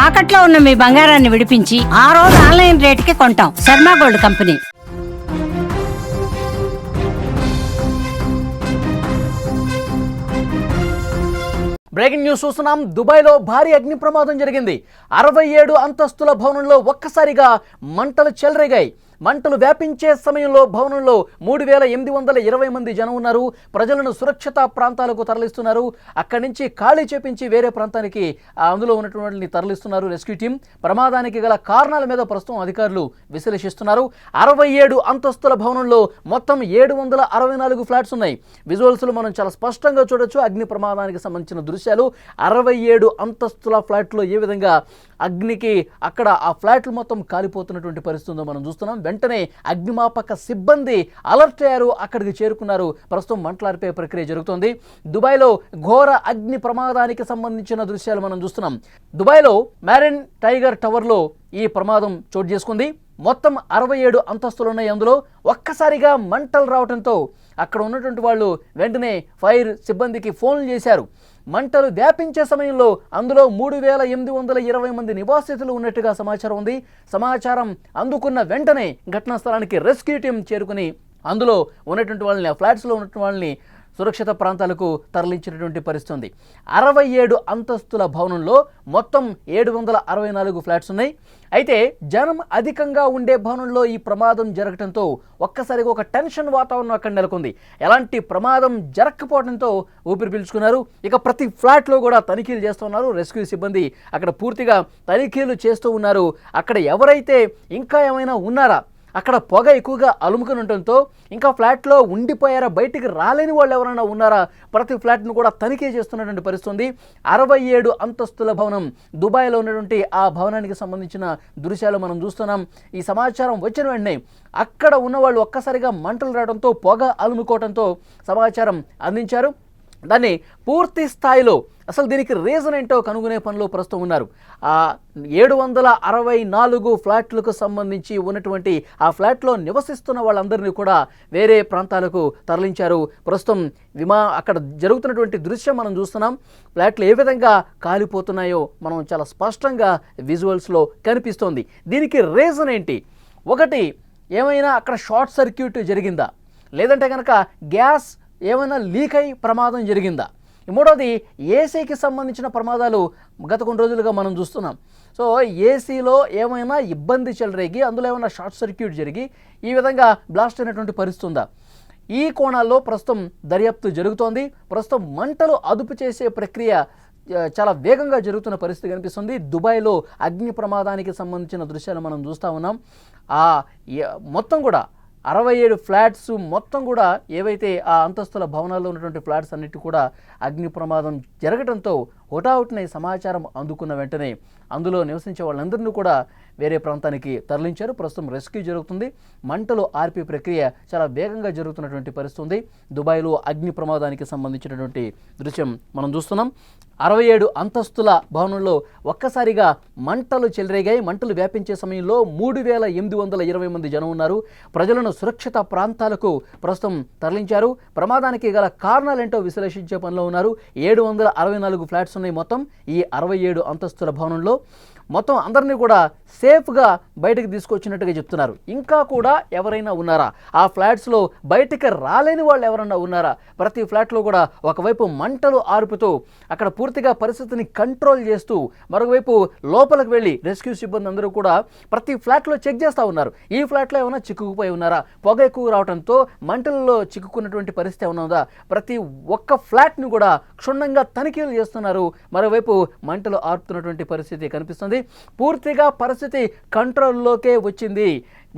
తాకట్లో ఉన్న మీ బంగారాన్ని విడిపించి ఆ రోజు ఆన్లైన్ రేటుకి కొంటాం. Sharma gold company. Breaking news చూస్తున్నాం. దుబాయ్లో భారీ అగ్ని ప్రమాదం జరిగింది. 67 అంతస్తుల భవనంలో ఒక్కసారిగా మంటలు చెలరేగాయి. మంటలు వ్యాపించే సమయంలో భవనంలో 3820 మంది జనం ఉన్నారు. ప్రజలను సురక్షిత ప్రాంతాలకు తరలిస్తున్నారు. అక్కడి నుంచి ఖాళీ చేపించి వేరే ప్రాంతానికి అందులో ఉన్నటువంటి తరలిస్తున్నారు రెస్క్యూ టీం. ప్రమాదానికి గల కారణాల మీద ప్రస్తుతం అధికారులు విశ్లేషిస్తున్నారు. 67 అంతస్తుల భవనంలో మొత్తం 764 ఫ్లాట్స్ ఉన్నాయి. విజువల్స్లో మనం చాలా స్పష్టంగా చూడొచ్చు అగ్ని ప్రమాదానికి సంబంధించిన దృశ్యాలు. 67 అంతస్తుల ఫ్లాట్లో ఏ విధంగా అగ్నికి అక్కడ ఆ ఫ్లాట్లు మొత్తం కాలిపోతున్నటువంటి పరిస్థితుందో మనం చూస్తున్నాం. వెంటనే అగ్నిమాపక సిబ్బంది అలర్ట్ అయ్యారు, అక్కడికి చేరుకున్నారు. ప్రస్తుతం మంటలార్పే ప్రక్రియ జరుగుతోంది. దుబాయ్లో ఘోర అగ్ని ప్రమాదానికి సంబంధించిన దృశ్యాలు మనం చూస్తున్నాం. దుబాయ్లో మ్యారిన్ టైగర్ టవర్లో ఈ ప్రమాదం చోటు చేసుకుంది. మొత్తం 67 అంతస్తులు ఉన్నాయి. అందులో ఒక్కసారిగా మంటలు రావడంతో అక్కడ ఉన్నటువంటి వాళ్ళు వెంటనే ఫైర్ సిబ్బందికి ఫోన్లు చేశారు. మంటలు వ్యాపించే సమయంలో అందులో 3820 మంది నివాసితులు ఉన్నట్టుగా సమాచారం ఉంది. సమాచారం అందుకున్న వెంటనే ఘటనా స్థలానికి రెస్క్యూ టీం చేరుకుని అందులో ఉన్నటువంటి వాళ్ళని, ఆ ఫ్లాట్స్లో ఉన్నటువంటి వాళ్ళని సురక్షిత ప్రాంతాలకు తరలించినటువంటి పరిస్థితి ఉంది. 67 అంతస్తుల భవనంలో మొత్తం 764 ఫ్లాట్స్ ఉన్నాయి. అయితే జనం అధికంగా ఉండే భవనంలో ఈ ప్రమాదం జరగడంతో ఒక్కసారిగా ఒక టెన్షన్ వాతావరణం అక్కడ నెలకొంది. ఎలాంటి ప్రమాదం జరగకపోవడంతో ఊపిరి పీల్చుకున్నారు. ఇక ప్రతి ఫ్లాట్లో కూడా తనిఖీలు చేస్తున్నారు. రెస్క్యూ సిబ్బంది అక్కడ పూర్తిగా తనిఖీలు చేస్తూ ఉన్నారు. అక్కడ ఎవరైతే ఇంకా ఏమైనా ఉన్నారా, అక్కడ పొగ ఎక్కువగా అలుముకుని ఉండటంతో ఇంకా ఫ్లాట్లో ఉండిపోయారా, బయటికి రాలేని వాళ్ళు ఎవరైనా ఉన్నారా, ప్రతి ఫ్లాట్ను కూడా తనిఖీ చేస్తున్నటువంటి పరిస్థితి ఉంది. 67 అంతస్తుల భవనం దుబాయ్లో ఉన్నటువంటి ఆ భవనానికి సంబంధించిన దృశ్యాలు మనం చూస్తున్నాం. ఈ సమాచారం వచ్చిన వెంటనే అక్కడ ఉన్న వాళ్ళు ఒక్కసారిగా మంటలు రావడంతో, పొగ అలుముకోవడంతో సమాచారం అందించారు. దాన్ని పూర్తి స్థాయిలో అసలు దీనికి రీజన్ ఏంటో కనుగొనే పనిలో ప్రస్తుతం ఉన్నారు. ఆ 764 ఫ్లాట్లకు సంబంధించి ఉన్నటువంటి ఆ ఫ్లాట్లో నివసిస్తున్న వాళ్ళందరినీ కూడా వేరే ప్రాంతాలకు తరలించారు. ప్రస్తుతం అక్కడ జరుగుతున్నటువంటి దృశ్యం మనం చూస్తున్నాం. ఫ్లాట్లు ఏ విధంగా కాలిపోతున్నాయో మనం చాలా స్పష్టంగా విజువల్స్లో కనిపిస్తోంది. దీనికి రీజన్ ఏంటి? ఒకటి, ఏమైనా అక్కడ షార్ట్ సర్క్యూట్ జరిగిందా, లేదంటే కనుక గ్యాస్ ఏమైనా లీక్ అయి ప్రమాదం జరిగిందా? మూడోది, ఏసీకి సంబంధించిన ప్రమాదాలు గత కొన్ని రోజులుగా మనం చూస్తున్నాం. సో ఏసీలో ఏమైనా ఇబ్బంది చెలరేగి అందులో ఏమైనా షార్ట్ సర్క్యూట్ జరిగి ఈ విధంగా బ్లాస్ట్ అయినటువంటి పరిస్థితి ఉందా? ఈ కోణాల్లో ప్రస్తుతం దర్యాప్తు జరుగుతోంది. ప్రస్తుతం మంటలు అదుపు చేసే ప్రక్రియ చాలా వేగంగా జరుగుతున్న పరిస్థితి కనిపిస్తుంది. దుబాయ్లో అగ్ని ప్రమాదానికి సంబంధించిన దృశ్యాలు మనం చూస్తూ ఉన్నాం. మొత్తం కూడా 67 ఫ్లాట్స్ మొత్తం కూడా ఏవైతే ఆ అంతస్తుల భవనాల్లో ఉన్నటువంటి ఫ్లాట్స్ అన్నిటి కూడా అగ్ని ప్రమాదం జరగడంతో హుటాహుటిన సమాచారం అందుకున్న వెంటనే అందులో నివసించే వాళ్ళందరినీ కూడా వేరే ప్రాంతానికి తరలించారు. ప్రస్తుతం రెస్క్యూ జరుగుతుంది. మంటలు ఆర్పే ప్రక్రియ చాలా వేగంగా జరుగుతున్నటువంటి పరిస్థితి ఉంది. దుబాయ్లో అగ్ని ప్రమాదానికి సంబంధించినటువంటి దృశ్యం మనం చూస్తున్నాం. 67 అంతస్తుల భవనంలో ఒక్కసారిగా మంటలు చెలరేగాయి. మంటలు వ్యాపించే సమయంలో 3820 మంది జనం ఉన్నారు. ప్రజలను సురక్షిత ప్రాంతాలకు ప్రస్తుతం తరలించారు. ప్రమాదానికి గల కారణాలేంటో విశ్లేషించే పనిలో ఉన్నారు. 764 ఫ్లాట్స్ ఉన్నాయి మొత్తం ఈ 67 అంతస్తుల భవనంలో. మొత్తం అందరినీ కూడా సేఫ్గా బయటకు తీసుకొచ్చినట్టుగా చెప్తున్నారు. ఇంకా కూడా ఎవరైనా ఉన్నారా, ఆ ఫ్లాట్స్లో బయటకు రాలేని వాళ్ళు ఎవరైనా ఉన్నారా? ప్రతి ఫ్లాట్లో కూడా ఒకవైపు మంటలు ఆర్పుతూ అక్కడ పూర్తిగా పరిస్థితిని కంట్రోల్ చేస్తూ మరొకవైపు లోపలికి వెళ్ళి రెస్క్యూ సిబ్బంది అందరూ కూడా ప్రతి ఫ్లాట్లో చెక్ చేస్తూ ఉన్నారు. ఈ ఫ్లాట్లో ఏమైనా చిక్కుకుపోయి ఉన్నారా, పొగ ఎక్కువ రావడంతో మంటల్లో చిక్కుకున్నటువంటి పరిస్థితి ఏమైనా ఉందా? ప్రతి ఒక్క ఫ్లాట్ని కూడా క్షుణ్ణంగా తనిఖీలు చేస్తున్నారు. మరోవైపు మంటలు ఆర్పుతున్నటువంటి పరిస్థితి కనిపిస్తుంది. పూర్తిగా పరిస్థితి కంట్రోల్లోకే వచ్చింది,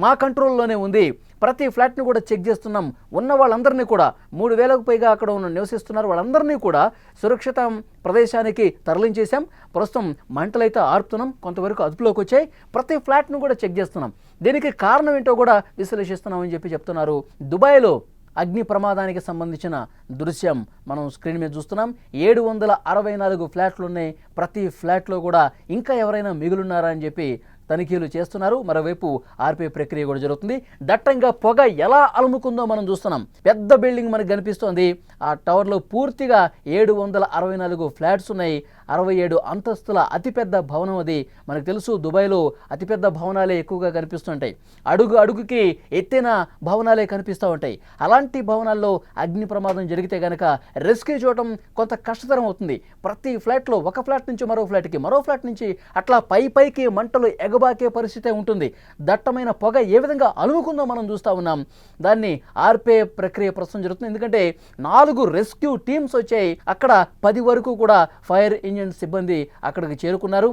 మా కంట్రోల్లోనే ఉంది. ప్రతి ఫ్లాట్ని కూడా చెక్ చేస్తున్నాం. ఉన్న వాళ్ళందరినీ కూడా 3000కు పైగా అక్కడ నివసిస్తున్నారు. వాళ్ళందరినీ కూడా సురక్షిత ప్రదేశానికి తరలించేశాం. ప్రస్తుతం మంటలైతే ఆర్పుతున్నాం, కొంతవరకు అదుపులోకి వచ్చాయి. ప్రతి ఫ్లాట్ను కూడా చెక్ చేస్తున్నాం. దీనికి కారణం ఏంటో కూడా విశ్లేషిస్తున్నామని చెప్తున్నారు. దుబాయ్లో అగ్ని ప్రమాదానికి సంబంధించిన దృశ్యం మనం స్క్రీన్ మీద చూస్తున్నాం. 764 ఫ్లాట్లు ఉన్నాయి. ప్రతి ఫ్లాట్లో కూడా ఇంకా ఎవరైనా మిగులున్నారా అని చెప్పి తనిఖీలు చేస్తున్నారు. మరోవైపు ఆర్పే ప్రక్రియ కూడా జరుగుతుంది. దట్టంగా పొగ ఎలా అలుముకుందో మనం చూస్తున్నాం. పెద్ద బిల్డింగ్ మనకు కనిపిస్తోంది. ఆ టవర్లో పూర్తిగా 764 ఫ్లాట్స్ ఉన్నాయి. 67 అంతస్తుల అతిపెద్ద భవనం అది. మనకు తెలుసు దుబాయ్లో అతిపెద్ద భవనాలే ఎక్కువగా కనిపిస్తుంటాయి. అడుగు అడుగుకి ఎత్తైన భవనాలే కనిపిస్తూ ఉంటాయి. అలాంటి భవనాల్లో అగ్ని ప్రమాదం జరిగితే కనుక రెస్క్యూ చేయడం కొంత కష్టతరం అవుతుంది. ప్రతి ఫ్లాట్లో ఒక ఫ్లాట్ నుంచి మరో ఫ్లాట్కి, మరో ఫ్లాట్ నుంచి అట్లా పైకి మంటలు ఎగబాకే పరిస్థితే ఉంటుంది. దట్టమైన పొగ ఏ విధంగా అలుముకుందో మనం చూస్తూ ఉన్నాం. దాన్ని ఆర్పే ప్రక్రియ ప్రస్తుతం జరుగుతుంది. ఎందుకంటే 4 రెస్క్యూ టీమ్స్ వచ్చాయి. అక్కడ 10 వరకు కూడా ఫైర్ ఇంజిన్ సిబ్బంది అక్కడికి చేరుకున్నారు.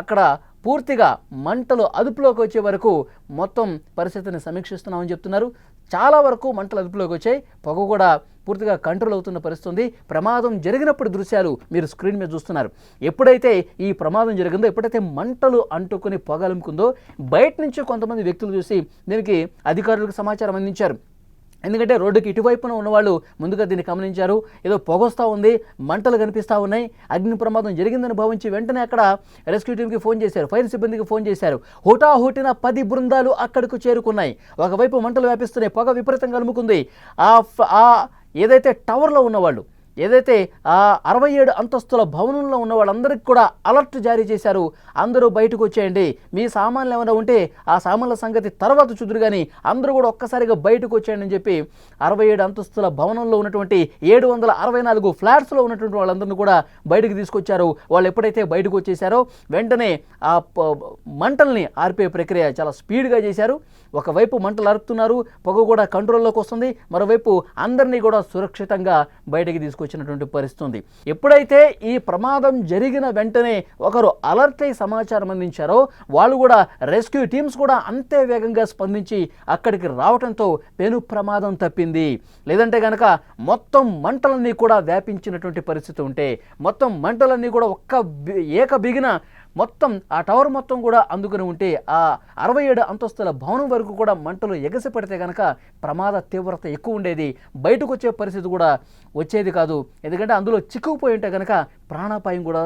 అక్కడ పూర్తిగా మంటలు అదుపులోకి వచ్చే వరకు మొత్తం పరిస్థితిని సమీక్షిస్తున్నామని చెప్తున్నారు. చాలా వరకు మంటలు అదుపులోకి వచ్చాయి. పొగ కూడా పూర్తిగా కంట్రోల్ అవుతున్న పరిస్థితి. ప్రమాదం జరిగినప్పుడు దృశ్యాలు మీరు స్క్రీన్ మీద చూస్తున్నారు. ఎప్పుడైతే ఈ ప్రమాదం జరిగిందో, ఎప్పుడైతే మంటలు అంటుకుని పొగ అలుముకుందో, బయట నుంచి కొంతమంది వ్యక్తులు చూసి దీనికి అధికారులకు సమాచారం అందించారు. ఎందుకంటే రోడ్డుకి ఇటువైపున ఉన్నవాళ్ళు ముందుగా దీన్ని గమనించారు. ఏదో పొగొస్తూ ఉంది, మంటలు కనిపిస్తూ ఉన్నాయి, అగ్ని ప్రమాదం జరిగిందని భావించి వెంటనే అక్కడ రెస్క్యూ టీంకి ఫోన్ చేశారు, ఫైర్ సిబ్బందికి ఫోన్ చేశారు. హుటాహుటిన 10 బృందాలు అక్కడికి చేరుకున్నాయి. ఒకవైపు మంటలు వ్యాపిస్తున్నాయి, పొగ విపరీతంగా అలుముకుంది. ఏదైతే టవర్లో ఉన్నవాళ్ళు, ఏదైతే 67 అంతస్తుల భవనంలో ఉన్న వాళ్ళందరికీ కూడా అలర్ట్ జారీ చేశారు. అందరూ బయటకు వచ్చేయండి, మీ సామాన్లు ఏమైనా ఉంటే ఆ సామాన్ల సంగతి తర్వాత చూదురు కానీ అందరూ కూడా ఒక్కసారిగా బయటకు వచ్చేయండి అని చెప్పి 67 అంతస్తుల భవనంలో ఉన్నటువంటి 764 ఫ్లాట్స్లో ఉన్నటువంటి వాళ్ళందరినీ కూడా బయటకు తీసుకొచ్చారు. వాళ్ళు ఎప్పుడైతే బయటకు వచ్చేసారో వెంటనే ఆ మంటల్ని ఆర్పే ప్రక్రియ చాలా స్పీడ్గా చేశారు. ఒకవైపు మంటలు అరుపుతున్నారు, పొగ కూడా కంట్రోల్లోకి వస్తుంది, మరోవైపు అందరినీ కూడా సురక్షితంగా బయటకి తీసుకొచ్చినటువంటి పరిస్థితి. ఎప్పుడైతే ఈ ప్రమాదం జరిగిన వెంటనే ఒకరు అలర్ట్ అయి సమాచారం అందించారో, వాళ్ళు కూడా రెస్క్యూ టీమ్స్ కూడా అంతే వేగంగా స్పందించి అక్కడికి రావడంతో పెను ప్రమాదం తప్పింది. లేదంటే కనుక మొత్తం మంటలన్నీ కూడా వ్యాపించినటువంటి పరిస్థితి ఉంటే, మొత్తం మంటలన్నీ కూడా ఏక బిగిన మొత్తం ఆ టవర్ మొత్తం కూడా అందుకుని ఉంటే, ఆ 67 అంతస్తుల భవనం వరకు కూడా మంటలు ఎగసి పడితే కనుక ప్రమాద తీవ్రత ఎక్కువ ఉండేది. బయటకు వచ్చే పరిస్థితి కూడా వచ్చేది కాదు. ఎందుకంటే అందులో చిక్కుకుపోయి ఉంటే కనుక ప్రాణాపాయం కూడా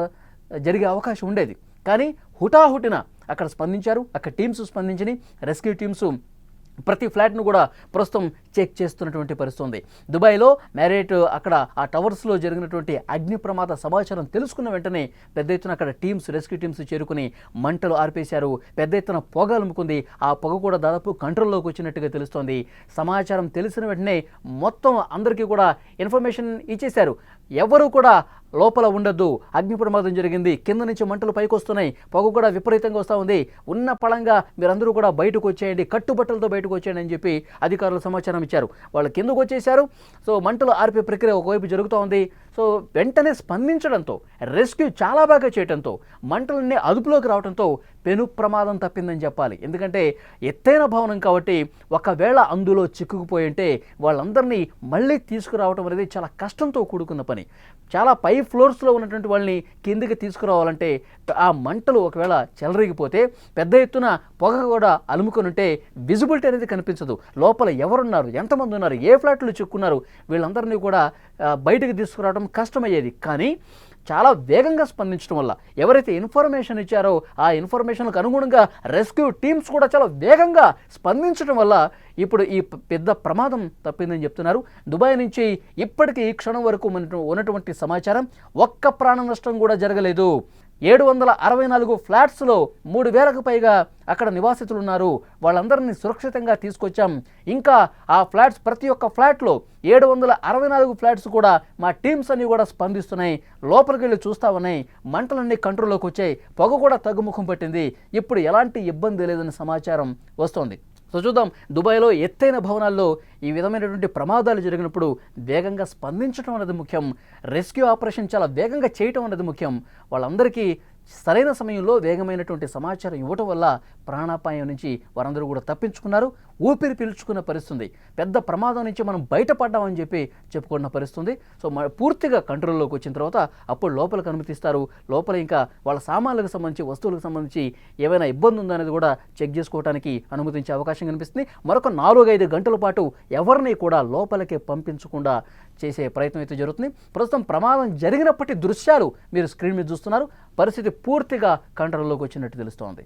జరిగే అవకాశం ఉండేది. కానీ హుటాహుటిన అక్కడ స్పందించారు. అక్కడ టీమ్స్ స్పందించి రెస్క్యూ టీమ్స్ ప్రతి ఫ్లాట్ను కూడా ప్రస్తుతం చెక్ చేస్తున్నటువంటి పరిస్థితి ఉంది. దుబాయ్లో మ్యారియట్ అక్కడ ఆ టవర్స్లో జరిగినటువంటి అగ్ని ప్రమాద సమాచారం తెలుసుకున్న వెంటనే పెద్ద ఎత్తున అక్కడ రెస్క్యూ టీమ్స్ చేరుకుని మంటలు ఆర్పేశారు. పెద్ద ఎత్తున పొగ అలుముకుంది. ఆ పొగ కూడా దాదాపు కంట్రోల్లోకి వచ్చినట్టుగా తెలుస్తోంది. సమాచారం తెలిసిన వెంటనే మొత్తం అందరికీ కూడా ఇన్ఫర్మేషన్ ఇచ్చేశారు. ఎవరు కూడా లోపల ఉండొద్దు, అగ్ని ప్రమాదం జరిగింది, కింద నుంచి మంటలు పైకి వస్తున్నాయి, పొగ కూడా విపరీతంగా వస్తూ ఉంది, ఉన్న పళంగా మీరందరూ కూడా బయటకు వచ్చేయండి, కట్టుబట్టలతో బయటకు వచ్చేయండి అని చెప్పి అధికారులు సమాచారం ఇచ్చారు. వాళ్ళు కిందకు వచ్చేశారు. సో మంటలు ఆర్పే ప్రక్రియ ఒకవైపు జరుగుతూ ఉంది. సో వెంటనే స్పందించడంతో, రెస్క్యూ చాలా బాగా చేయడంతో, మంటలన్నీ అదుపులోకి రావడంతో పెను ప్రమాదం తప్పిందని చెప్పాలి. ఎందుకంటే ఎత్తైన భవనం కాబట్టి ఒకవేళ అందులో చిక్కుకుపోయి ఉంటే వాళ్ళందరినీ మళ్ళీ తీసుకురావడం అనేది చాలా కష్టంతో కూడుకున్న పని. చాలా పై ఫ్లోర్స్లో ఉన్నటువంటి వాళ్ళని కిందికి తీసుకురావాలంటే ఆ మంటలు ఒకవేళ చెలరిగిపోతే పెద్ద ఎత్తున పొగ కూడా అలుముకొని ఉంటే విజిబిలిటీ అనేది కనిపించదు. లోపల ఎవరున్నారు, ఎంతమంది ఉన్నారు, ఏ ఫ్లాట్లు చిక్కున్నారు, వీళ్ళందరినీ కూడా బయటకు తీసుకురావడం కష్టమయ్యేది. కానీ చాలా వేగంగా స్పందించడం వల్ల, ఎవరైతే ఇన్ఫర్మేషన్ ఇచ్చారో ఆ ఇన్ఫర్మేషన్కు అనుగుణంగా రెస్క్యూ టీమ్స్ కూడా చాలా వేగంగా స్పందించడం వల్ల ఇప్పుడు ఈ పెద్ద ప్రమాదం తప్పిందని చెప్తున్నారు. దుబాయ్ నుంచి ఇప్పటికీ ఈ క్షణం వరకు ఉన్నటువంటి సమాచారం ఒక్క ప్రాణ నష్టం కూడా జరగలేదు. 764 ఫ్లాట్స్లో 3000కు పైగా అక్కడ నివాసితులు ఉన్నారు. వాళ్ళందరినీ సురక్షితంగా తీసుకొచ్చాం. ఇంకా ఆ ఫ్లాట్స్, ప్రతి ఒక్క ఫ్లాట్లో 764 ఫ్లాట్స్ కూడా మా టీమ్స్ అన్నీ కూడా స్పందిస్తున్నాయి. లోపలికి వెళ్ళి చూస్తూ ఉన్నాయి. మంటలన్నీ కంట్రోల్లోకి వచ్చాయి. పొగ కూడా తగ్గుముఖం పట్టింది. ఇప్పుడు ఎలాంటి ఇబ్బంది లేదని సమాచారం వస్తోంది. సో చూద్దాం, దుబాయ్లో ఎత్తైన భవనాల్లో ఈ విధమైనటువంటి ప్రమాదాలు జరిగినప్పుడు వేగంగా స్పందించడం అనేది ముఖ్యం. రెస్క్యూ ఆపరేషన్ చాలా వేగంగా చేయటం అనేది ముఖ్యం. వాళ్ళందరికీ సరైన సమయంలో వేగమైనటువంటి సమాచారం ఇవ్వటం వల్ల ప్రాణాపాయం నుంచి వారందరూ కూడా తప్పించుకున్నారు. ఊపిరి పీల్చుకున్న పరిస్థితి, పెద్ద ప్రమాదం నుంచి మనం బయటపడ్డామని చెప్పి చెప్పుకున్న పరిస్థితి. సో పూర్తిగా కంట్రోల్లోకి వచ్చిన తర్వాత అప్పుడు లోపలికి అనుమతిస్తారు. లోపల ఇంకా వాళ్ళ సామాన్లకు సంబంధించి, వస్తువులకు సంబంధించి ఏమైనా ఇబ్బంది ఉందా అనేది కూడా చెక్ చేసుకోవడానికి అనుమతించే అవకాశం కనిపిస్తుంది. మరొక 4-5 గంటల పాటు ఎవరిని కూడా లోపలికి పంపించకుండా చేసే ప్రయత్నం అయితే జరుగుతుంది. ప్రస్తుతం ప్రమాదం జరిగినప్పటి దృశ్యాలు మీరు స్క్రీన్ మీద చూస్తున్నారు. పరిస్థితి పూర్తిగా కంట్రోల్లోకి వచ్చినట్టు తెలుస్తోంది.